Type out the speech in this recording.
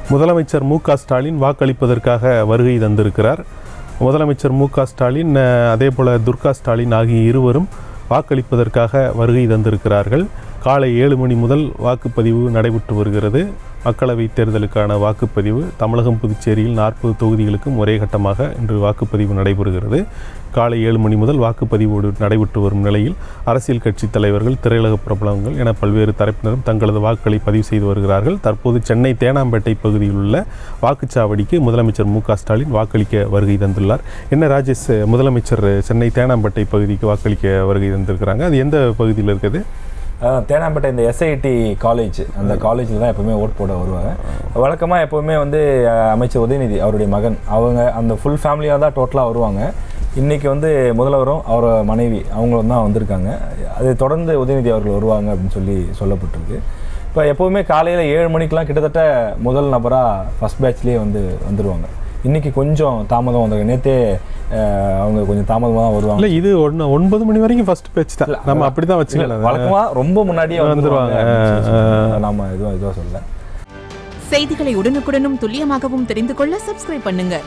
முதலமைச்சர் மு.க.ஸ்டாலின் வாக்களிப்பதற்காக வருகை தந்திருக்கிறார். முதலமைச்சர் மு.க.ஸ்டாலின் அதேபோல் துர்கா ஸ்டாலின் ஆகிய இருவரும் வாக்களிப்பதற்காக வருகை தந்திருக்கிறார்கள். காலை 7 மணி முதல் வாக்குப்பதிவு நடைபெற்று வருகிறது. மக்களவைத் தேர்தலுக்கான வாக்குப்பதிவு தமிழகம் புதுச்சேரியில் 40 தொகுதிகளுக்கும் ஒரே கட்டமாக இன்று வாக்குப்பதிவு நடைபெறுகிறது. காலை 7 மணி முதல் வாக்குப்பதிவோடு நடைபெற்று வரும் நிலையில் அரசியல் கட்சி தலைவர்கள், திரையுலக பிரபலங்கள் என பல்வேறு தரப்பினரும் தங்களது வாக்குகளை பதிவு செய்து வருகிறார்கள். தற்போது சென்னை தேனாம்பேட்டை பகுதியில் உள்ள வாக்குச்சாவடிக்கு முதலமைச்சர் மு.க.ஸ்டாலின் வாக்களிக்க வருகை தந்துள்ளார். என்ன ராஜேஷ், முதலமைச்சர் சென்னை தேனாம்பேட்டை பகுதிக்கு வாக்களிக்க வருகை தந்திருக்கிறாங்க. அது எந்த பகுதியில் இருக்குது? தேனாம்பேட்டை இந்த SIT காலேஜ், அந்த காலேஜில் தான் எப்போவுமே ஓட் போட வருவாங்க. வழக்கமாக எப்போவுமே வந்து அமைச்சர் உதயநிதி அவருடைய மகன் அவங்க அந்த ஃபுல் ஃபேமிலியாக தான் டோட்டலாக வருவாங்க. இன்றைக்கி வந்து முதல்வரும் அவர் மனைவி அவங்களும் தான் வந்திருக்காங்க. அதை தொடர்ந்து உதயநிதி அவர்கள் வருவாங்க அப்படின்னு சொல்லப்பட்டிருக்கு. இப்போ எப்போவுமே காலையில் 7 மணிக்கெலாம் கிட்டத்தட்ட முதல் நபராக ஃபஸ்ட் பேட்ச்லேயே வந்துடுவாங்க. இன்றைக்கி கொஞ்சம் தாமதம் வந்தாங்க. நேற்றே அவங்க கொஞ்சம் தாமதமாக தான் வருவாங்க. இல்லை, இது 9 மணி வரைக்கும் ஃபர்ஸ்ட் பேட்ச் தான். நம்ம அப்படி தான் வச்சுக்கலாம். வழக்கமாக ரொம்ப முன்னாடியே வந்துடுவாங்க. நம்ம இதுவாக சொல்ல. செய்திகளை உடனுக்குடனும் துல்லியமாகவும் தெரிந்து கொள்ள சப்ஸ்கிரைப் பண்ணுங்க.